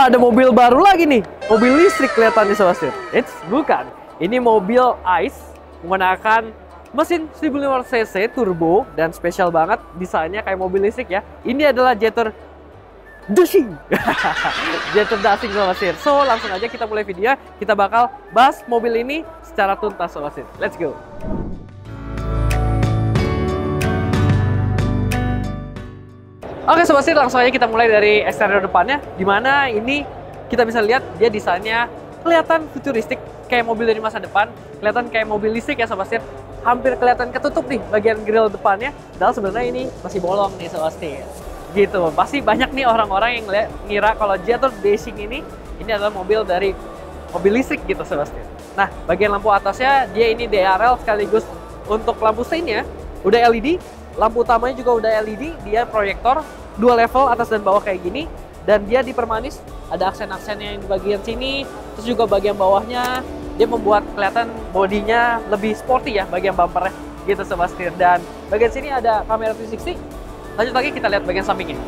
Wah, ada mobil baru lagi nih. Mobil listrik kelihatannya Sobat Setir. Bukan. Ini mobil ICE menggunakan mesin 1500 cc turbo dan spesial banget desainnya kayak mobil listrik ya. Ini adalah Jetour Dashing. Jetour Dashing Sobat Setir. So, langsung aja kita mulai video. Kita bakal bahas mobil ini secara tuntas Sobat Setir. Let's go. Oke Sobat Setir, langsung aja kita mulai dari eksterior depannya, dimana ini kita bisa lihat dia desainnya kelihatan futuristik, kayak mobil dari masa depan, kelihatan kayak mobil listrik ya Sobat Setir. Hampir kelihatan ketutup nih bagian grill depannya, padahal sebenarnya ini masih bolong nih Sobat Setir. Gitu, pasti banyak nih orang-orang yang ngira kalau Jetour Dashing ini adalah mobil dari mobil listrik gitu Sobat Setir. Nah, bagian lampu atasnya dia ini DRL sekaligus untuk lampu steinnya udah LED. Lampu utamanya juga udah LED, dia proyektor 2 level atas dan bawah kayak gini, dan dia dipermanis, ada aksen-aksennya yang di bagian sini, terus juga bagian bawahnya dia membuat kelihatan bodinya lebih sporty ya, bagian bumpernya gitu Sobat Setir. Dan bagian sini ada kamera 360. Lanjut lagi kita lihat bagian sampingnya.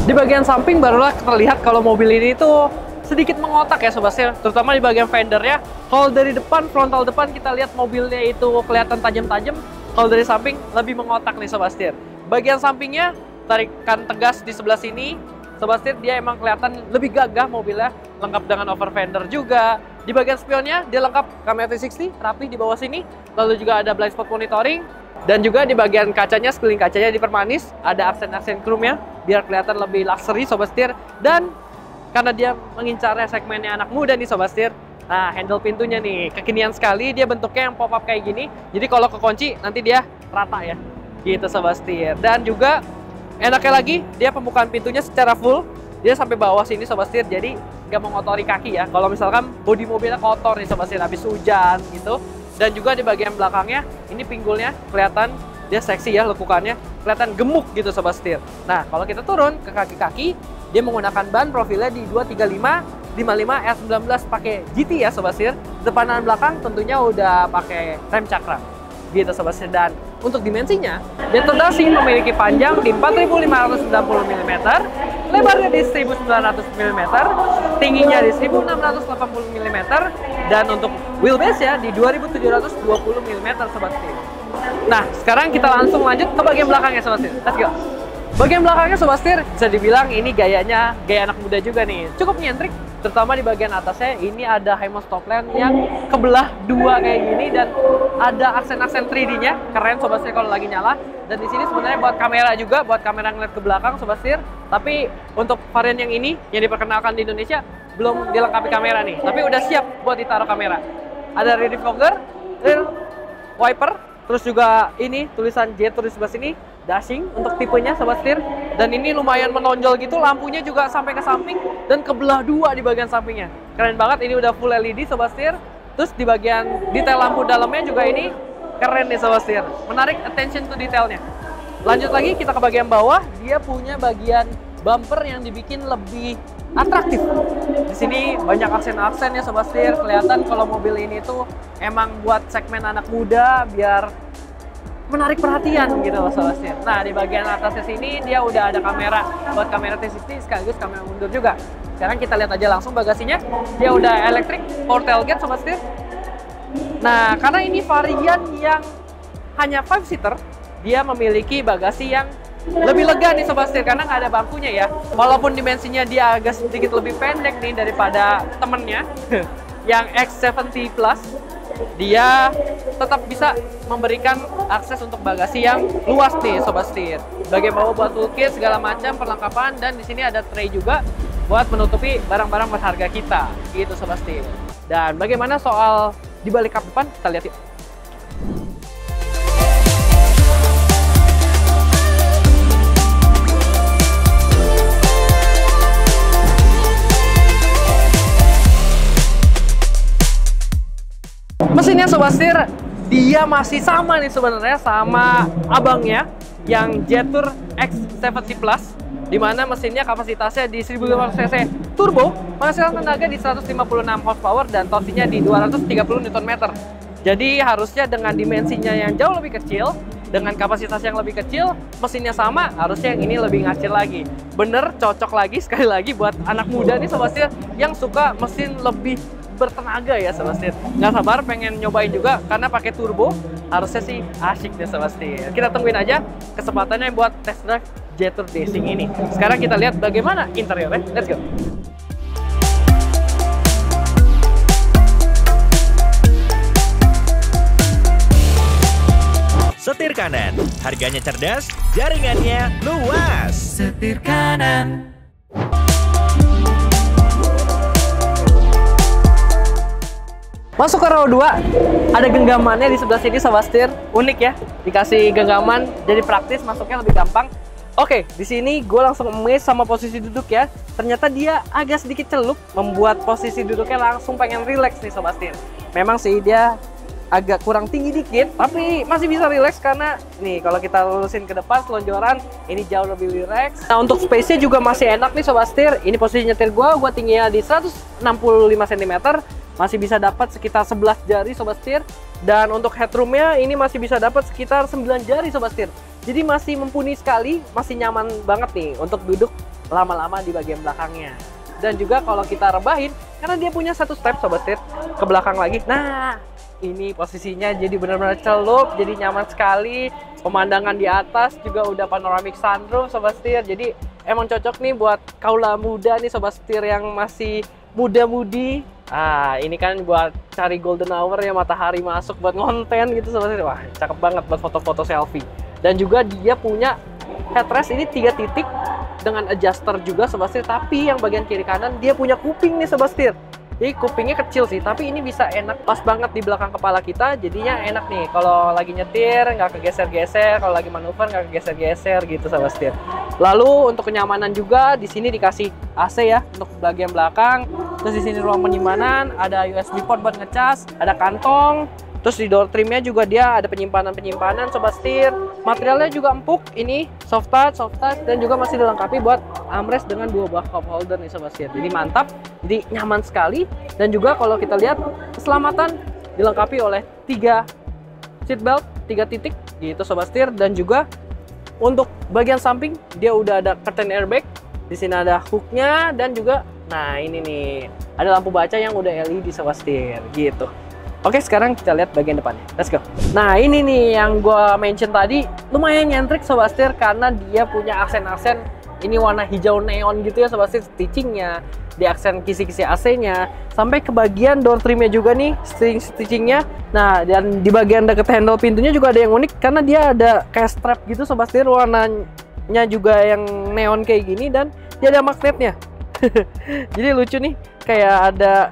Di bagian samping barulah terlihat kalau mobil ini tuh sedikit mengotak ya Sobat Setir, terutama di bagian fendernya. Kalau dari depan, frontal depan kita lihat mobilnya itu kelihatan tajam-tajam. Kalau dari samping lebih mengotak nih Sobat Setir. Bagian sampingnya tarikan tegas di sebelah sini. Sobat Setir dia emang kelihatan lebih gagah mobilnya, lengkap dengan over fender juga. Di bagian spionnya dia lengkap kamera 360 rapi di bawah sini. Lalu juga ada blind spot monitoring, dan juga di bagian kacanya, sekeliling kacanya dipermanis, ada aksen-aksen chrome-nya biar kelihatan lebih luxury Sobat Setir. Dan karena dia mengincarnya segmennya anak muda nih Sobat Setir, nah, handle pintunya nih kekinian sekali, dia bentuknya yang pop up kayak gini. Jadi kalau kekunci nanti dia rata ya. Gitu Sobat Setir. Dan juga enaknya lagi dia pembukaan pintunya secara full. Dia sampai bawah sini Sobat Setir. Jadi nggak mengotori kaki ya. Kalau misalkan bodi mobilnya kotor nih Sobat Setir habis hujan gitu. Dan juga di bagian belakangnya ini pinggulnya kelihatan dia seksi ya, lekukannya kelihatan gemuk gitu Sobat Setir. Nah, kalau kita turun ke kaki-kaki, dia menggunakan ban profilnya di 235 55 R19 pakai GT ya Sobat Setir. Depan dan belakang tentunya udah pakai rem cakram gitu Sobat Setir. Dan untuk dimensinya, Jetour Dashing memiliki panjang di 4590 mm, lebarnya di 1900 mm, tingginya di 1680 mm, dan untuk wheelbase ya di 2720 mm Sobat Setir. Nah, sekarang kita langsung lanjut ke bagian belakangnya Sobat Setir. Let's go. Bagian belakangnya Sobat Setir bisa dibilang ini gayanya gaya anak muda juga nih. Cukup nyentrik, terutama di bagian atasnya ini ada HiMos top lamp yang kebelah dua kayak gini, dan ada aksen-aksen 3D-nya. Keren Sobat Setir kalau lagi nyala. Dan di sini sebenarnya buat kamera juga, buat kamera ngeliat ke belakang Sobat Setir. Tapi untuk varian yang ini yang diperkenalkan di Indonesia belum dilengkapi kamera nih, tapi udah siap buat ditaruh kamera. Ada rear defogger, rear wiper, terus juga ini tulisan Jetour di sebelah sini. Dashing untuk tipenya Sobat Setir. Dan ini lumayan menonjol gitu, lampunya juga sampai ke samping dan kebelah dua di bagian sampingnya. Keren banget, ini udah full LED Sobat Setir. Terus di bagian detail lampu dalamnya juga ini keren nih Sobat Setir. Menarik attention to detailnya. Lanjut lagi kita ke bagian bawah, dia punya bagian bumper yang dibikin lebih atraktif. Di sini banyak aksen-aksen ya Sobat Setir. Kelihatan kalau mobil ini tuh emang buat segmen anak muda biar menarik perhatian gitu loh Sobat Setir. Nah, di bagian atasnya sini dia udah ada kamera buat kamera 360 sekaligus kamera mundur juga. Sekarang kita lihat aja langsung bagasinya. Dia udah electric power tailgate Sobat Setir. Nah, karena ini varian yang hanya 5-seater, dia memiliki bagasi yang lebih lega nih Sobat Setir karena nggak ada bangkunya ya. Walaupun dimensinya dia agak sedikit lebih pendek nih daripada temennya yang X70 Plus, dia tetap bisa memberikan akses untuk bagasi yang luas nih Sobat Setir. Bagian bawah buat toolkit segala macam perlengkapan, dan di sini ada tray juga buat menutupi barang-barang berharga kita gitu Sobat Setir. Dan bagaimana soal di balik kap depan, kita lihat yuk. Mesinnya Sobat Setir, dia masih sama nih sebenarnya sama abangnya yang Jetour X70 Plus, dimana mesinnya kapasitasnya di 1500 cc turbo, menghasilkan tenaga di 156 horsepower dan torsinya di 230 Nm. Jadi harusnya dengan dimensinya yang jauh lebih kecil, dengan kapasitas yang lebih kecil, mesinnya sama, harusnya yang ini lebih ngacir lagi. Bener, cocok lagi, sekali lagi buat anak muda nih Sobat Setir yang suka mesin lebih bertenaga ya Sobat Setir. Nggak sabar pengen nyobain juga karena pakai turbo, harusnya sih asyik deh Sobat Setir. Kita tungguin aja kesempatannya buat test drive Jetour Racing ini. Sekarang kita lihat bagaimana interiornya, let's go! Setir kanan, harganya cerdas, jaringannya luas. Setir kanan. Masuk ke row 2, ada genggamannya di sebelah sini Sobat Setir. Unik ya, dikasih genggaman jadi praktis, masuknya lebih gampang. Oke, di sini gue langsung amazed sama posisi duduk ya. Ternyata dia agak sedikit celup, membuat posisi duduknya langsung pengen relax nih Sobat Setir. Memang sih dia agak kurang tinggi dikit, tapi masih bisa relax karena nih kalau kita lurusin ke depan selonjoran ini jauh lebih relax. Nah untuk space-nya juga masih enak nih Sobat Setir. Ini posisi nyetir gue tingginya di 165 cm, masih bisa dapat sekitar 11 jari Sobat Setir. Dan untuk headroom-nya ini masih bisa dapat sekitar 9 jari Sobat Setir. Jadi masih mumpuni sekali, masih nyaman banget nih untuk duduk lama-lama di bagian belakangnya. Dan juga kalau kita rebahin, karena dia punya satu step Sobat Setir ke belakang lagi. Nah ini posisinya jadi benar-benar celup, jadi nyaman sekali. Pemandangan di atas juga udah panoramic sunroof Sobat Setir. Jadi emang cocok nih buat kaula muda nih Sobat Setir yang masih muda-mudi. Ini kan buat cari golden hour ya, matahari masuk buat ngonten gitu Sobat Setir. Wah cakep banget buat foto-foto selfie. Dan juga dia punya headrest ini 3 titik dengan adjuster juga Sobat Setir. Tapi yang bagian kiri kanan dia punya kuping nih Sobat Setir. Jadi kupingnya kecil sih, tapi ini bisa enak pas banget di belakang kepala kita. Jadinya enak nih kalau lagi nyetir nggak kegeser-geser, kalau lagi manuver nggak kegeser-geser gitu Sobat Setir. Lalu untuk kenyamanan juga di sini dikasih AC ya untuk bagian belakang. Terus di sini ruang penyimpanan, ada USB port buat ngecas, ada kantong. Terus di door trimnya juga dia ada penyimpanan Sobat Setir. Materialnya juga empuk, ini soft touch, dan juga masih dilengkapi buat armrest dengan 2 buah cup holder nih Sobat Setir. Jadi mantap, jadi nyaman sekali. Dan juga kalau kita lihat keselamatan dilengkapi oleh 3 seat belt, 3 titik gitu Sobat Setir. Dan juga untuk bagian samping dia udah ada curtain airbag. Di sini ada hooknya dan juga, nah ini nih ada lampu baca yang udah LED Sobat Setir gitu. Oke, sekarang kita lihat bagian depannya. Let's go. Nah, ini nih yang gue mention tadi, lumayan nyentrik Sobat Setir karena dia punya aksen-aksen ini warna hijau neon gitu ya Sobat Setir, stitchingnya, di aksen kisi-kisi AC-nya, sampai ke bagian door trimnya juga nih, stitchingnya. Nah, dan di bagian deket handle pintunya juga ada yang unik karena dia ada kayak strap gitu Sobat Setir, warnanya juga yang neon kayak gini dan dia ada magnetnya. Jadi lucu nih, kayak ada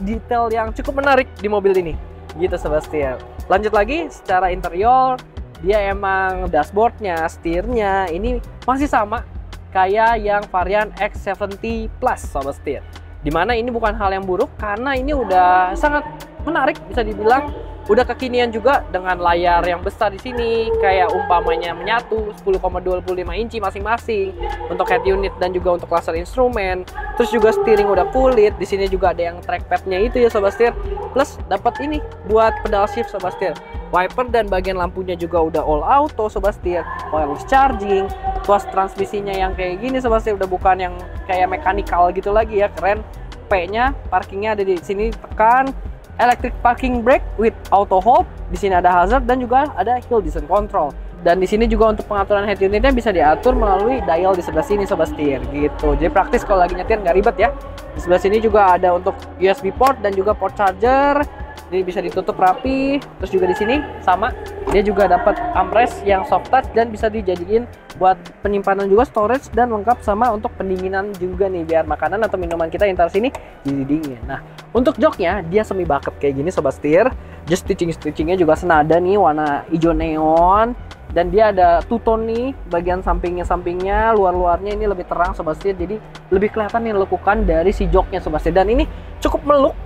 detail yang cukup menarik di mobil ini gitu Sobat Setir. Lanjut lagi secara interior, dia emang dashboardnya, setirnya ini masih sama kayak yang varian X70 Plus Sobat Setir. Dimana ini bukan hal yang buruk karena ini udah sangat menarik, bisa dibilang udah kekinian juga dengan layar yang besar di sini, kayak umpamanya menyatu 10,25 inci masing-masing untuk head unit dan juga untuk cluster instrumen. Terus juga steering udah kulit, di sini juga ada yang trackpadnya itu ya Sobat Setir. Plus dapat ini buat pedal shift Sobat Setir. Wiper dan bagian lampunya juga udah all auto Sobat Setir. Wireless charging, tuas transmisinya yang kayak gini Sobat Setir, udah bukan yang kayak mechanical gitu lagi ya, keren. P-nya, parkingnya ada di sini, tekan. Electric parking brake with auto hold. Di sini ada hazard dan juga ada hill descent control. Dan di sini juga untuk pengaturan head unitnya bisa diatur melalui dial di sebelah sini Sobat Setir gitu. Jadi praktis kalau lagi nyetir nggak ribet ya. Di sebelah sini juga ada untuk USB port dan juga port charger. Jadi bisa ditutup rapi. Terus juga di sini sama, dia juga dapat armrest yang soft touch dan bisa dijadiin buat penyimpanan juga, storage, dan lengkap sama untuk pendinginan juga nih, biar makanan atau minuman kita yang taruh sini jadi dingin. Nah, untuk joknya dia semi bucket kayak gini Sobat Setir. Just stitchingnya juga senada nih, warna hijau neon. Dan dia ada two tone nih, bagian sampingnya, luar-luarnya ini lebih terang Sobat Setir. Jadi lebih kelihatan nih lekukan dari si joknya Sobat Setir. Dan ini cukup meluk,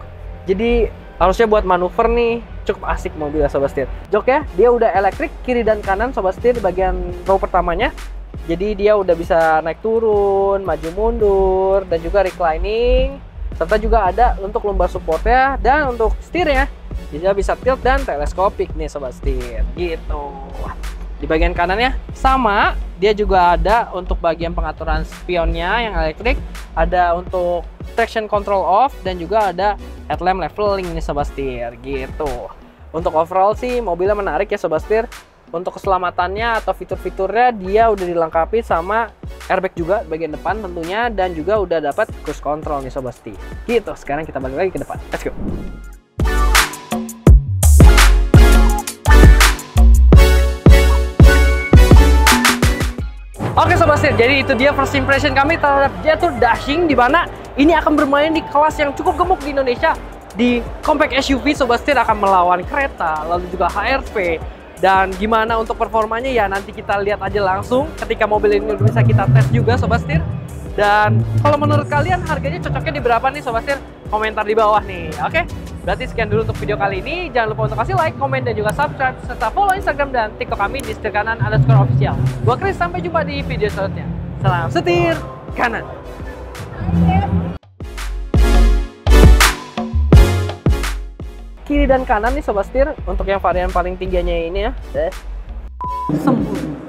jadi harusnya buat manuver nih cukup asik mobilnya Sobat Setir. Joknya dia udah elektrik kiri dan kanan Sobat Setir di bagian row pertamanya. Jadi dia udah bisa naik turun, maju mundur, dan juga reclining. Serta juga ada untuk lumbar supportnya dan untuk setirnya. Jadi dia bisa tilt dan teleskopik nih Sobat Setir gitu. Di bagian kanannya sama, dia juga ada untuk bagian pengaturan spionnya yang elektrik, ada untuk traction control off, dan juga ada headlamp leveling nih Sobat Setir gitu. Untuk overall sih mobilnya menarik ya Sobat Setir. Untuk keselamatannya atau fitur-fiturnya dia udah dilengkapi sama airbag juga bagian depan tentunya, dan juga udah dapat cruise control nih Sobat Setir. Gitu, sekarang kita balik lagi ke depan. Let's go. Oke Sobat Setir, jadi itu dia first impression kami terhadap Jetour Dashing, di mana ini akan bermain di kelas yang cukup gemuk di Indonesia. Di compact SUV Sobat Setir akan melawan kereta, lalu juga HRV. Dan gimana untuk performanya ya nanti kita lihat aja langsung ketika mobil ini bisa kita tes juga Sobat Setir. Dan kalau menurut kalian harganya cocoknya di berapa nih Sobat Setir? Komentar di bawah nih, oke? Berarti sekian dulu untuk video kali ini. Jangan lupa untuk kasih like, komen, dan juga subscribe, serta follow Instagram dan TikTok kami di setirkanan_official. Gua Chris, sampai jumpa di video selanjutnya. Salam setir kanan. Kiri dan kanan nih Sobat Setir, untuk yang varian paling tingginya ini ya. Sempurna.